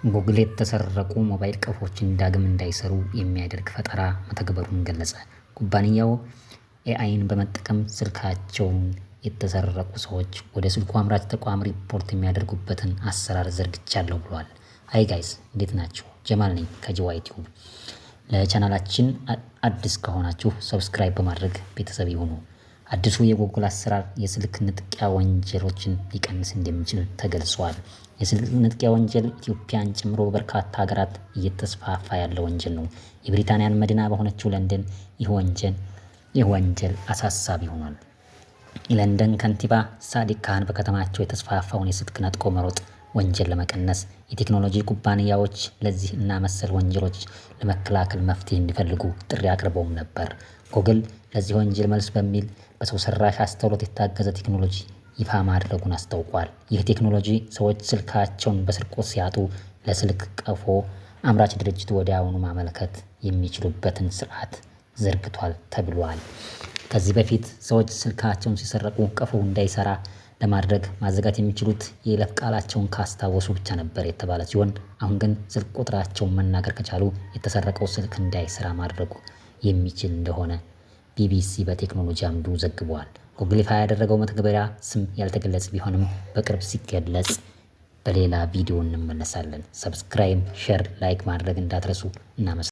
ጉግል የተሰረቁ ሞባይል ቀፎዎችን ዳግም እንዳይሰሩ የሚያደርግ ፈጠራ መተግበሩን ገለጸ። ኩባንያው ኤአይን በመጠቀም ስልካቸውን የተሰረቁ ሰዎች ወደ ስልኩ አምራች ተቋም ሪፖርት የሚያደርጉበትን አሰራር ዘርግቻለሁ ብሏል። ሃይ ጋይስ እንዴት ናችሁ? ጀማል ነኝ ከJytube። ለቻናላችን አዲስ ከሆናችሁ ሰብስክራይብ በማድረግ ቤተሰብ ይሁኑ። አዲሱ የጉግል አሰራር የስልክ ንጥቂያ ወንጀሎችን ሊቀንስ እንደሚችል ተገልጿል። የስልክ ንጥቂያ ወንጀል ኢትዮጵያን ጨምሮ በርካታ ሀገራት እየተስፋፋ ያለ ወንጀል ነው። የብሪታንያን መዲና በሆነችው ለንደን ይህ ወንጀል አሳሳቢ ሆኗል። የለንደን ከንቲባ ሳዲቅ ካህን በከተማቸው የተስፋፋውን የስልክ ነጥቆ መሮጥ ወንጀል ለመቀነስ የቴክኖሎጂ ኩባንያዎች ለዚህ እና መሰል ወንጀሎች ለመከላከል መፍትሄ እንዲፈልጉ ጥሪ አቅርበውም ነበር። ጉግል ለዚህ ወንጀል መልስ በሚል በሰው ሰራሽ አስተውሎት የታገዘ ቴክኖሎጂ ይፋ ማድረጉን አስታውቋል። ይህ ቴክኖሎጂ ሰዎች ስልካቸውን በስርቆት ሲያጡ ለስልክ ቀፎ አምራች ድርጅቱ ወዲያውኑ ማመልከት የሚችሉበትን ስርዓት ዘርግቷል ተብሏል። ከዚህ በፊት ሰዎች ስልካቸውን ሲሰረቁ ቀፎ እንዳይሰራ ለማድረግ ማዘጋት የሚችሉት የይለፍ ቃላቸውን ካስታወሱ ብቻ ነበር የተባለ ሲሆን አሁን ግን ስልክ ቁጥራቸውን መናገር ከቻሉ የተሰረቀው ስልክ እንዳይሰራ ማድረጉ የሚችል እንደሆነ ቢቢሲ በቴክኖሎጂ አምዱ ዘግቧል። ጉግል ይፋ ያደረገው መተግበሪያ ስም ያልተገለጸ ቢሆንም በቅርብ ሲገለጽ በሌላ ቪዲዮ እንመለሳለን። ሰብስክራይብ፣ ሼር፣ ላይክ ማድረግ እንዳትረሱ። እናመሰግናለን።